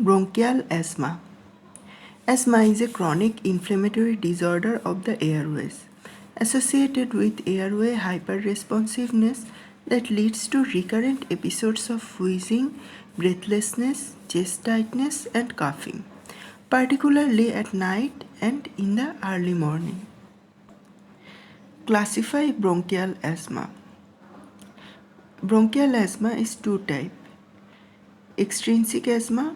Bronchial asthma. Asthma is a chronic inflammatory disorder of the airways associated with airway hyperresponsiveness that leads to recurrent episodes of wheezing, breathlessness, chest tightness, and coughing, particularly at night and in the early morning. Classify bronchial asthma. Bronchial asthma is two types: extrinsic asthma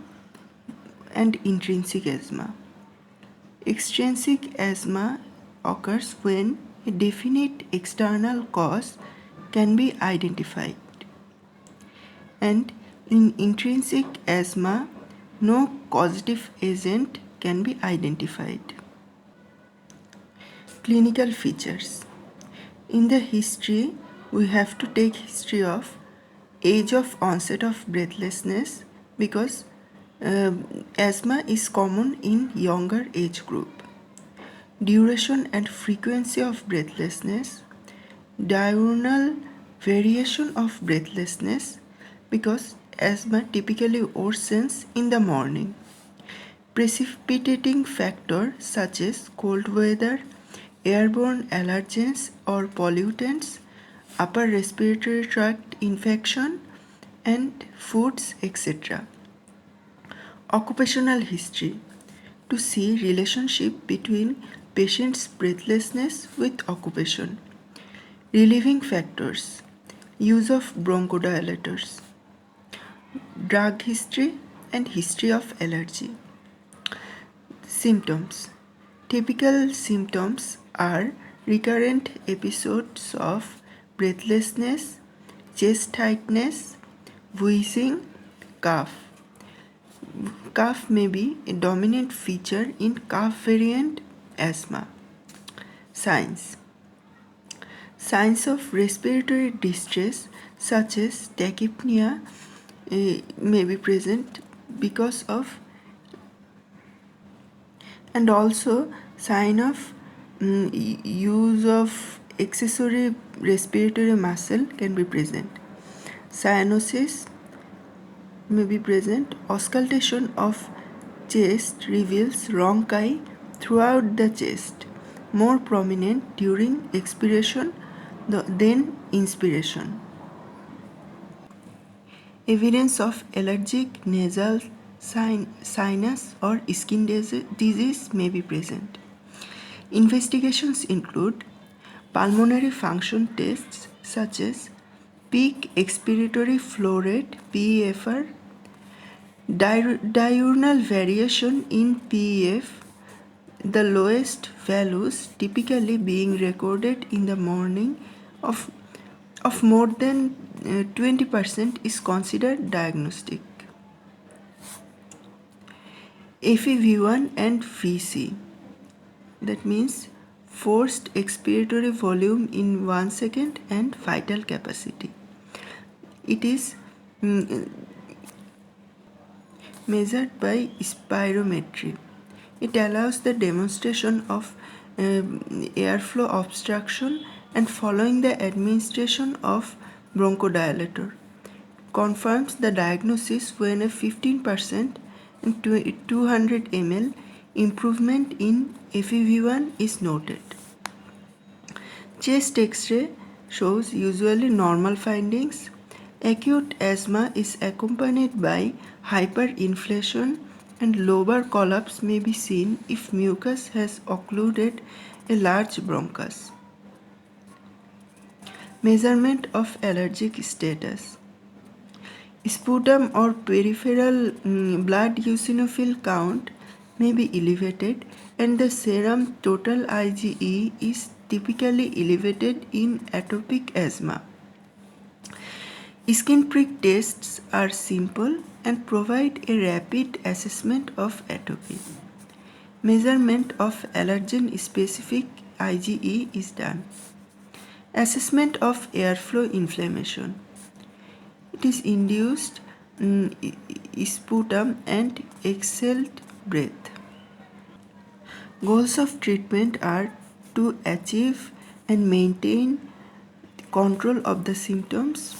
and intrinsic asthma. Extrinsic asthma occurs when a definite external cause can be identified, and in intrinsic asthma, no causative agent can be identified. Clinical features. In the history, we have to take history of age of onset of breathlessness because asthma is common in younger age group. Duration and frequency of breathlessness, diurnal variation of breathlessness because asthma typically worsens in the morning. Precipitating factors such as cold weather, airborne allergens or pollutants, upper respiratory tract infection, and foods, etc. Occupational history to see relationship between patient's breathlessness with occupation. Relieving factors, use of bronchodilators, drug history and history of allergy. Symptoms. Typical symptoms are recurrent episodes of breathlessness, chest tightness, wheezing, cough. Cough may be a dominant feature in cough variant asthma. Signs. Signs of respiratory distress such as tachypnea may be present because of, and also sign of use of accessory respiratory muscle can be present. Cyanosis may be present. Auscultation of chest reveals rhonchi throughout the chest, more prominent during expiration than inspiration. Evidence of allergic nasal sinus or skin disease may be present. Investigations include pulmonary function tests such as peak expiratory flow rate (PEFR), diurnal variation in PEF, the lowest values typically being recorded in the morning of more than 20% is considered diagnostic. FEV1 and VC, that means forced expiratory volume in 1 second and vital capacity. It is measured by spirometry. It allows the demonstration of airflow obstruction and following the administration of bronchodilator. Confirms the diagnosis when a 15% and 200 ml improvement in FEV1 is noted. Chest X-ray shows usually normal findings. Acute asthma is accompanied by hyperinflation and lobar collapse may be seen if mucus has occluded a large bronchus. Measurement of allergic status. Sputum or peripheral blood eosinophil count may be elevated and the serum total IgE is typically elevated in atopic asthma. Skin prick tests are simple and provide a rapid assessment of atopy. Measurement of allergen-specific IgE is done. Assessment of airflow inflammation. It is induced sputum and exhaled breath. Goals of treatment are to achieve and maintain control of the symptoms,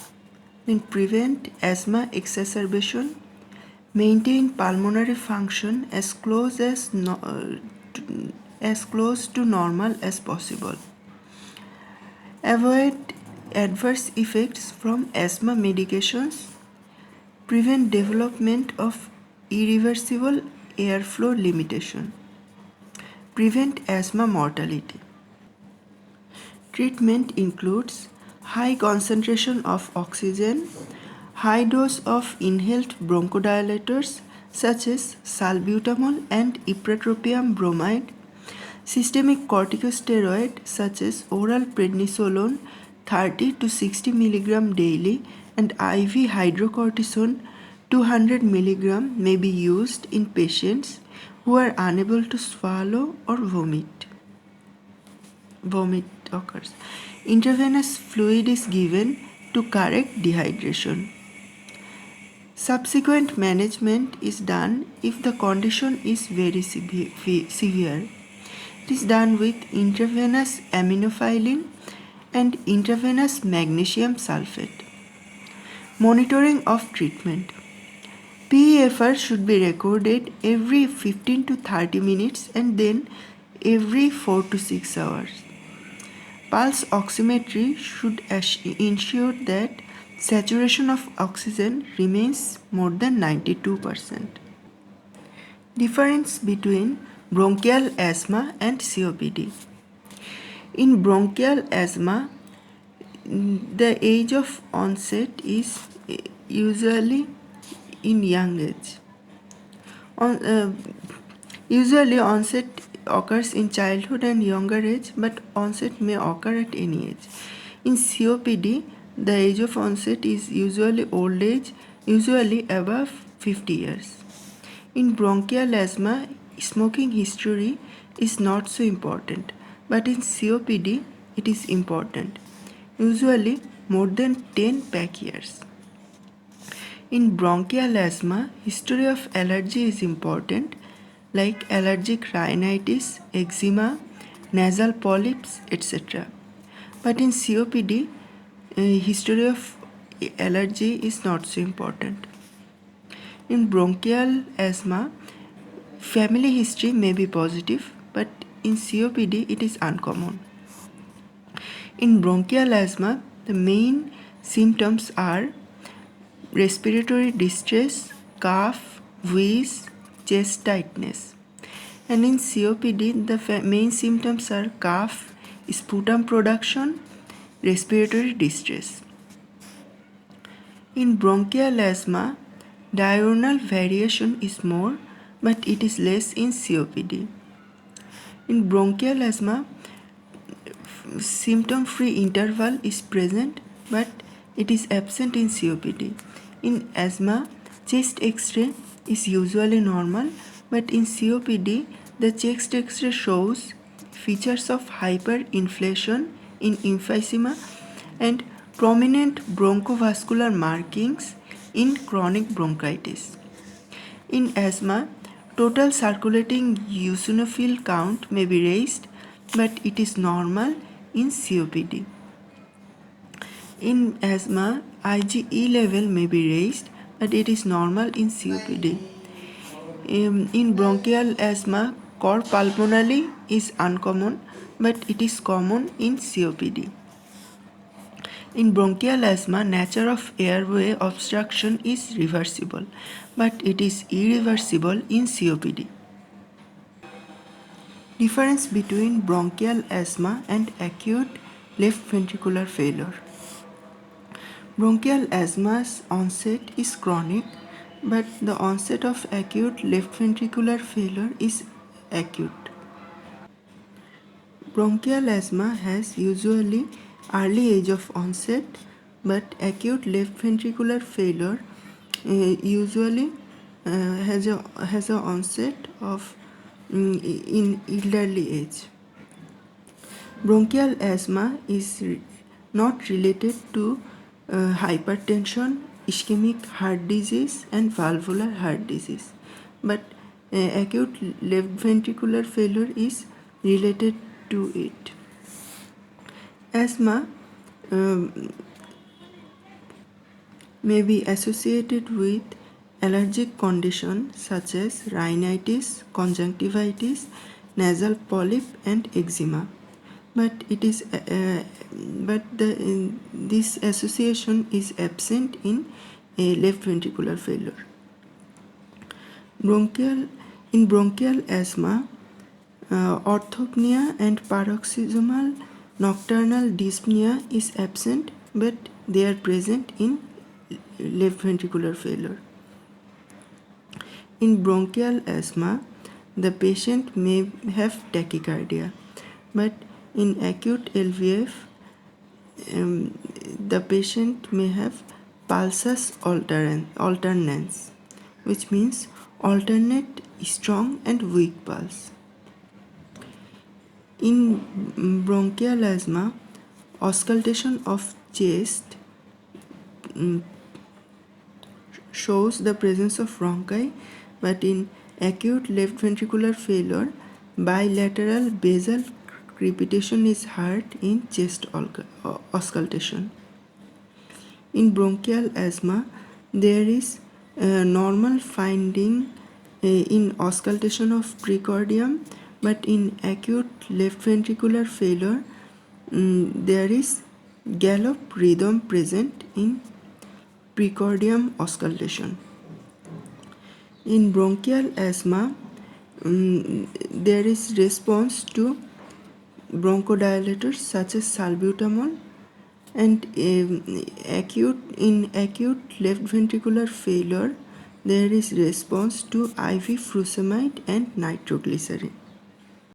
then prevent asthma exacerbation, Maintain pulmonary function as close to normal as possible. Avoid adverse effects from asthma medications. Prevent development of irreversible airflow limitation. Prevent asthma mortality. Treatment includes high concentration of oxygen, high dose of inhaled bronchodilators such as salbutamol and ipratropium bromide, systemic corticosteroid such as oral prednisolone 30 to 60 mg daily and IV hydrocortisone 200 mg may be used in patients who are unable to swallow or vomit occurs. Intravenous fluid is given to correct dehydration. Subsequent management is done if the condition is very severe. It is done with intravenous aminophylline and intravenous magnesium sulfate. Monitoring of treatment. PEFR should be recorded every 15 to 30 minutes and then every 4 to 6 hours. Pulse oximetry should ensure that saturation of oxygen remains more than 92%. Difference between bronchial asthma and COPD. In bronchial asthma, the age of onset is usually in young age. Usually onset occurs in childhood and younger age, but onset may occur at any age. In COPD, the age of onset is usually old age, usually above 50 years. In bronchial asthma, smoking history is not so important, but in COPD, it is important, usually more than 10 pack years. In bronchial asthma, history of allergy is important, like allergic rhinitis, eczema, nasal polyps, etc. But in COPD, history of allergy is not so important. In bronchial asthma, family history may be positive, but in COPD it is uncommon. In bronchial asthma, the main symptoms are respiratory distress, cough, wheeze, chest tightness. And in COPD, the main symptoms are cough, sputum production, respiratory distress. In bronchial asthma, diurnal variation is more, but it is less in COPD. In bronchial asthma, symptom-free interval is present, but it is absent in COPD. In asthma, chest X-ray is usually normal, but in COPD, the chest X-ray shows features of hyperinflation in emphysema and prominent bronchovascular markings in chronic bronchitis. In asthma, total circulating eosinophil count may be raised, but it is normal in COPD. In asthma, IgE level may be raised, but it is normal in COPD. In bronchial asthma, cor pulmonale is uncommon, but it is common in COPD. In bronchial asthma, nature of airway obstruction is reversible, but it is irreversible in COPD. Difference between bronchial asthma and acute left ventricular failure. Bronchial asthma's onset is chronic, but the onset of acute left ventricular failure is acute. Bronchial asthma has usually early age of onset, but acute left ventricular failure usually has a onset of in elderly age. Bronchial asthma is not related to hypertension, ischemic heart disease, and valvular heart disease, but acute left ventricular failure is related to it. Asthma may be associated with allergic condition such as rhinitis, conjunctivitis, nasal polyp, and eczema. But this association is absent in a left ventricular failure. Bronchial asthma, orthopnea and paroxysmal nocturnal dyspnea is absent, but they are present in left ventricular failure. In bronchial asthma, the patient may have tachycardia, but in acute LVF, the patient may have pulsus alternans, which means alternate strong and weak pulse. In bronchial asthma, auscultation of chest shows the presence of bronchi, but in acute left ventricular failure, bilateral basal crepitation is heard in chest auscultation. In bronchial asthma, there is a normal finding in auscultation of precordium, but in acute left ventricular failure, there is gallop rhythm present in precordium auscultation. In bronchial asthma, there is response to bronchodilators such as salbutamol, and in acute left ventricular failure, there is response to IV furosemide and nitroglycerin.